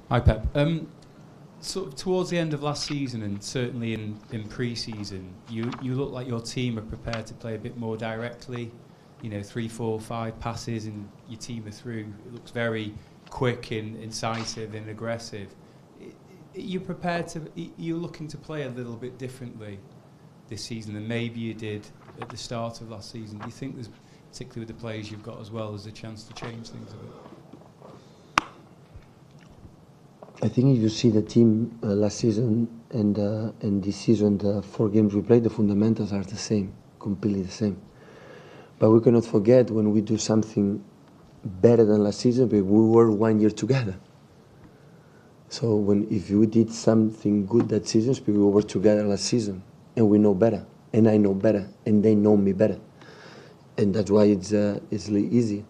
Hi Pep. Sort of towards the end of last season and certainly in pre-season, you look like your team are prepared to play a bit more directly. 3, 4, 5 passes and your team are through. It looks very quick and incisive and aggressive. You're prepared to. You're looking to play a little bit differently this season than maybe you did at the start of last season. Do you think there's, particularly with the players you've got as well, as a chance to change things a bit? I think if you see the team last season and this season, the 4 games we played, the fundamentals are the same, completely the same. But we cannot forget when we do something better than last season, but we were 1 year together. So if we did something good that season, we were together last season, and we know better, and I know better, and they know me better, and that's why it's easy.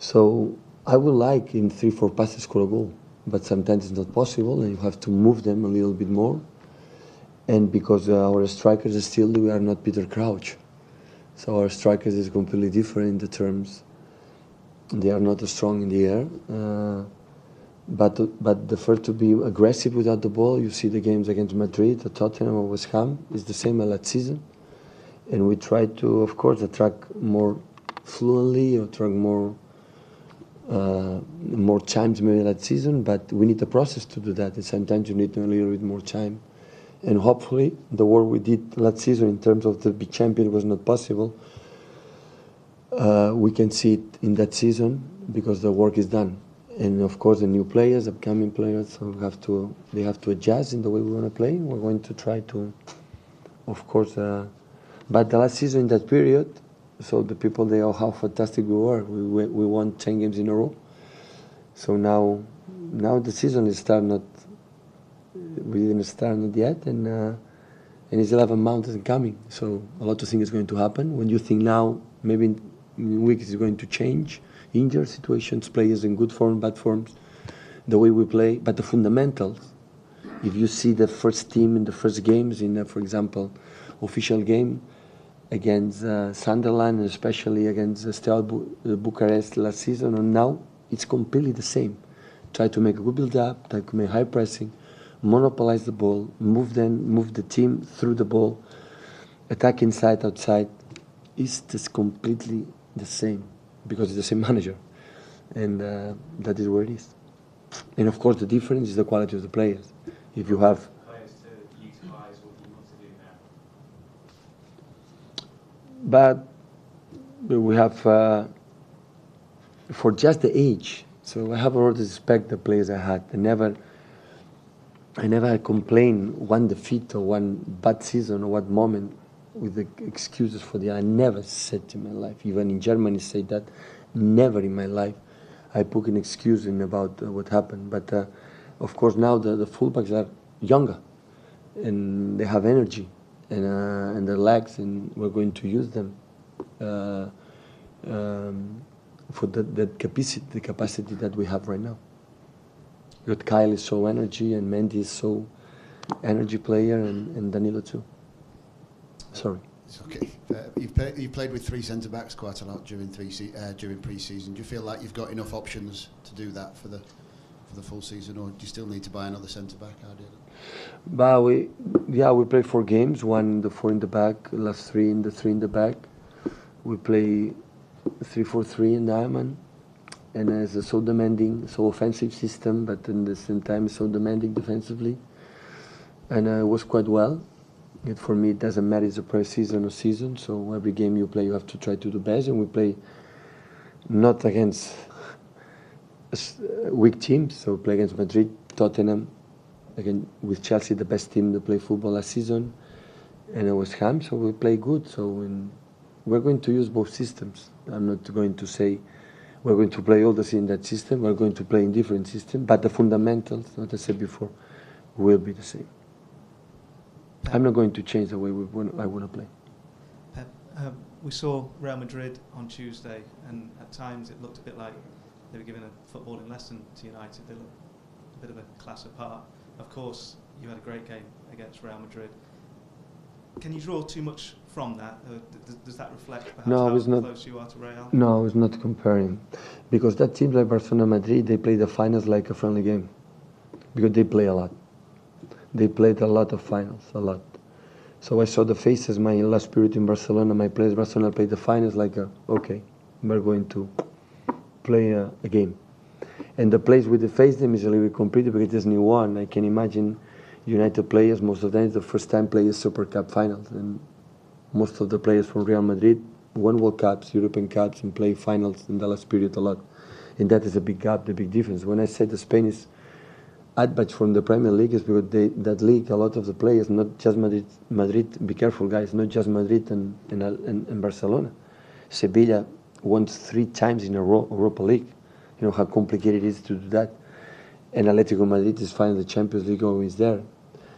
So I would like in 3, 4 passes score a goal. But sometimes it's not possible, and you have to move them a little bit more. And because our strikers we are not Peter Crouch, so our strikers is completely different in the terms. They are not as strong in the air, but the first to be aggressive without the ball. You see the games against Madrid, Tottenham, or West Ham is the same as last season, and we try to, of course, attract more fluently or attract more times maybe that season, but we need a process to do that, and sometimes you need a little bit more time. And hopefully the work we did last season in terms of the big champion was not possible. We can see it in that season because the work is done. And of course the new players, upcoming players, so they have to adjust in the way we want to play. We're going to try to, of course, but the last season in that period, so the people, they know how fantastic we were. We won 10 games in a row. So now the season is started. We didn't start not yet, and it's 11 months coming. So a lot of things is going to happen. When you think now, maybe in weeks it's going to change. Injury situations, players in good form, bad forms, the way we play, but the fundamentals. If you see the first team in the first games, for example, official game, against Sunderland, and especially against Steaua Bucharest last season, and now it's completely the same. Try to make a good build-up, try to make high pressing, monopolize the ball, move the team through the ball, attack inside, outside. It's just completely the same because it's the same manager, and that is where it is. And of course, the difference is the quality of the players. If you have but we have, for just the age, so I have all the respect the players I had. I never had complained one defeat or one bad season or one moment with the excuses for the. I never said in my life, even in Germany say that, never in my life I put an excuse in about what happened. But of course now the fullbacks are younger and they have energy. And their legs, and we're going to use them for that capacity that we have right now. But Kyle is so energy, and Mendy is so energy player, and Danilo too. Sorry. It's okay. You've played with 3 centre backs quite a lot during pre-season. Do you feel like you've got enough options to do that for the full season, or do you still need to buy another centre back? How do you? But we played 4 games. 1 the 4 in the back, last 3 in the 3 in the back. We play 3-4-3 in Diamond, and it's a so demanding, so offensive system, but at the same time so demanding defensively. And it was quite well. For me, it doesn't matter if it's a pre-season or season. So every game you play, you have to try to do best, and we play not against weak teams. So we play against Madrid, Tottenham. Again, with Chelsea, the best team to play football last season, and West Ham, so we play good. So we're going to use both systems. I'm not going to say we're going to play all the in that system. We're going to play in different systems, but the fundamentals, what I said before, will be the same. I'm not going to change the way I want to play. Pep, we saw Real Madrid on Tuesday, and at times it looked a bit like they were giving a footballing lesson to United. They looked a bit of a class apart. Of course, you had a great game against Real Madrid. Can you draw too much from that? Does that reflect perhaps how close you are to Real? No, I was not comparing. Because that team like Barcelona, Madrid, they play the finals like a friendly game. because they play a lot. They played a lot of finals, a lot. So I saw the faces, my last period in Barcelona, my players, Barcelona played the finals like, okay, we're going to play a game. And the place where they face them is a little bit complicated because there's new one. I can imagine United players, most of them, it's the first time play a Super Cup finals. And most of the players from Real Madrid won World Cups, European Cups, and play finals in the last period a lot. And that is a big gap, the big difference. When I say the Spain is advantage from the Premier League is because that league, a lot of the players, not just Madrid, be careful guys, not just Madrid and Barcelona. Sevilla won 3 times in a row Europa League. You know how complicated it is to do that. And Atletico Madrid is finally the Champions League always there.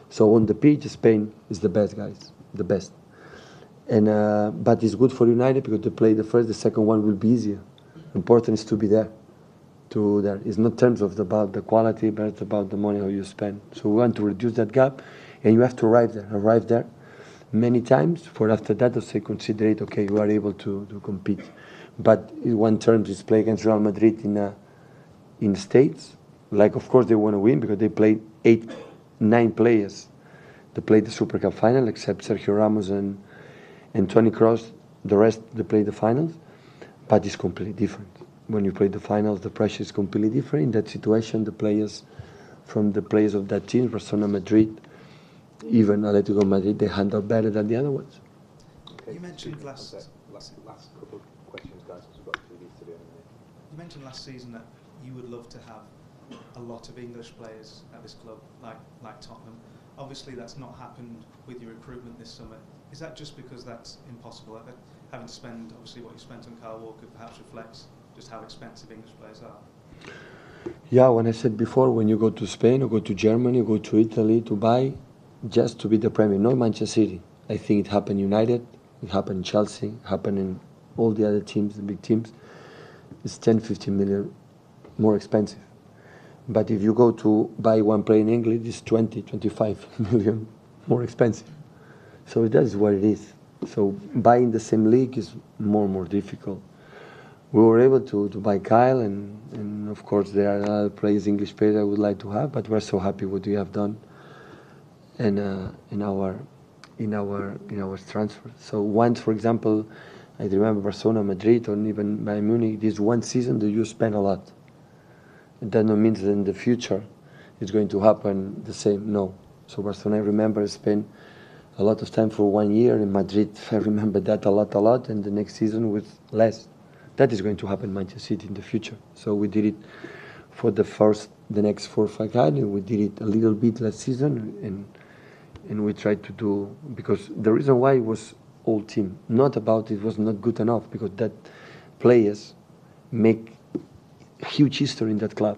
So on the pitch, Spain is the best guys, the best. And but it's good for United because they play the first, the second one will be easier. Important is to be there. It's not terms of about the quality, but it's about the money how you spend. So we want to reduce that gap, and you have to arrive there many times. For after that, to say consider it okay, you are able to compete. But in one terms, is play against Real Madrid in States. Like of course they want to win because they played 8-9 players. They played the Super Cup final except Sergio Ramos and Toni Kroos. The rest they played the finals, but it's completely different. When you play the finals, the pressure is completely different. In that situation, the players of that team, Barcelona, Madrid, even Atletico Madrid, they handle better than the other ones. Okay. You mentioned last couple of questions, guys, because we've got 2 weeks to do anyway. You mentioned last season that you would love to have a lot of English players at this club, like Tottenham. Obviously, that's not happened with your recruitment this summer. Is that just because that's impossible? Having to spend, obviously, what you spent on Kyle Walker perhaps reflects just how expensive English players are. Yeah, when I said before, when you go to Spain or go to Germany, or go to Italy to buy, just to be the Premier, not Manchester City. I think it happened United, it happened Chelsea, it happened in all the other teams, the big teams. It's 10-15 million more expensive. But if you go to buy one player in England, it's 20-25 million more expensive. So that is what it is. So buying the same league is more and more difficult. We were able to buy Kyle, and of course there are other players, English players I would like to have, but we're so happy what we have done in our transfer. So once, for example, I remember Barcelona, Madrid, or even Bayern Munich, this one season that you spend a lot. It doesn't mean that in the future it's going to happen the same, no. So Barcelona, I remember, I spent a lot of time for 1 year. In Madrid, I remember that a lot, and the next season with less. That is going to happen in Manchester City in the future. So we did it for the next 4 or 5 years, and we did it a little bit last season, and we tried to do, because the reason why it was all team, not about it was not good enough, because that players make huge history in that club,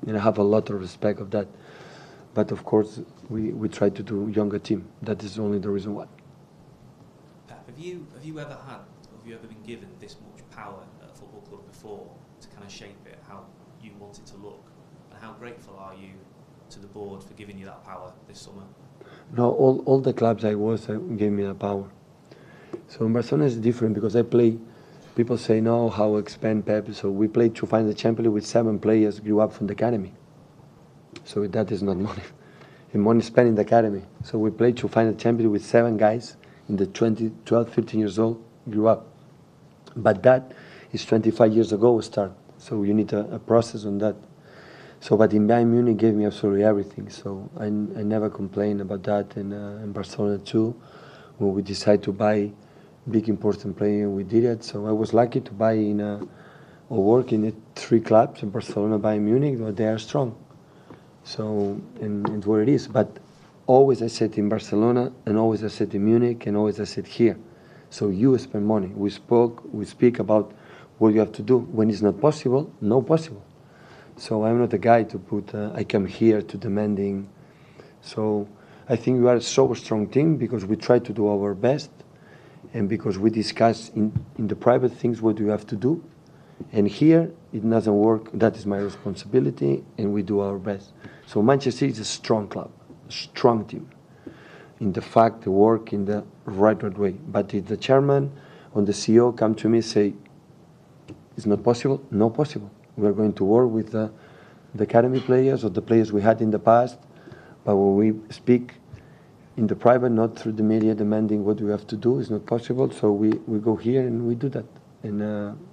and I have a lot of respect of that. But of course, we try to do younger team. That is only the reason why. Pep, have you ever been given this much power at a football club before to kind of shape it how you want it to look? And how grateful are you to the board for giving you that power this summer? No, all the clubs I was gave me the power. So in Barcelona is different because I play. People say no, how expand Pep. So we played to find the Champions League with 7 players grew up from the academy. So that is not money. The money spent in the academy. So we played to find the Champions League with 7 guys in the 12, 15 years old grew up. But that is 25 years ago start. So you need a process on that. So, but in Bayern Munich gave me absolutely everything. So I never complained about that. And in Barcelona too, when we decided to buy big important player, we did it. So I was lucky to buy or work in 3 clubs in Barcelona, Bayern Munich, but they are strong. So and where it is. But always I said in Barcelona, and always I said in Munich, and always I said here. So you spend money. We speak about what you have to do. When it's not possible, not possible. So I'm not a guy to put, I come here to demanding. So I think we are a so strong team because we try to do our best, and because we discuss in the private things what you have to do. And here it doesn't work. That is my responsibility, and we do our best. So Manchester City is a strong club, a strong team. In the fact, the work in the right way. But if the chairman or the CEO come to me and say, it's not possible, not possible. We are going to work with the academy players or the players we had in the past. But when we speak in the private, not through the media, demanding what we have to do is not possible. So we go here and we do that in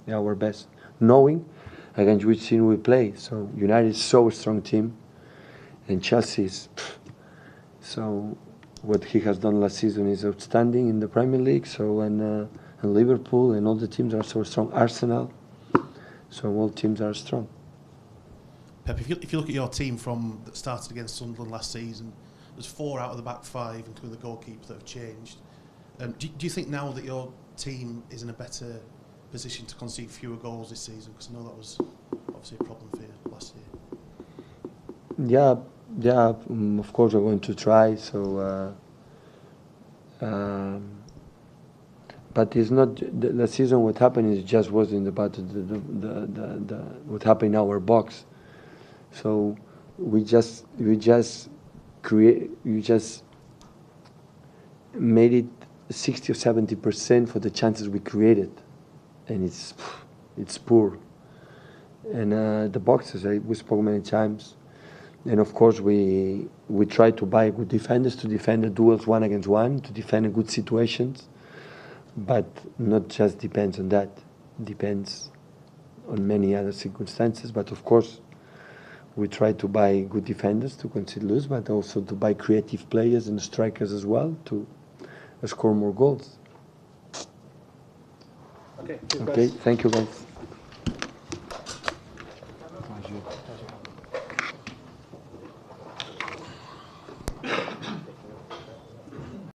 our best, knowing against which team we play. So United is so a strong team, and Chelsea is. So what he has done last season is outstanding in the Premier League. So and Liverpool and all the teams are so strong. Arsenal. So all teams are strong. Pep, if you look at your team from that started against Sunderland last season, there's 4 out of the back 5, including the goalkeeper, that have changed. Do you think now that your team is in a better position to concede fewer goals this season? Because I know that was obviously a problem for you last year. Yeah. Of course, we're going to try. So, but it's not the season. What happened is just wasn't about the what happened in our box. So we just made it 60 or 70% for the chances we created, and it's poor. And the boxes, we spoke many times, and of course we try to buy good defenders to defend the duels 1 against 1, to defend in good situations, but not just depends on that. Depends on many other circumstances, but of course we try to buy good defenders to concede lose, but also to buy creative players and strikers as well to score more goals. Okay, Okay, thank you guys.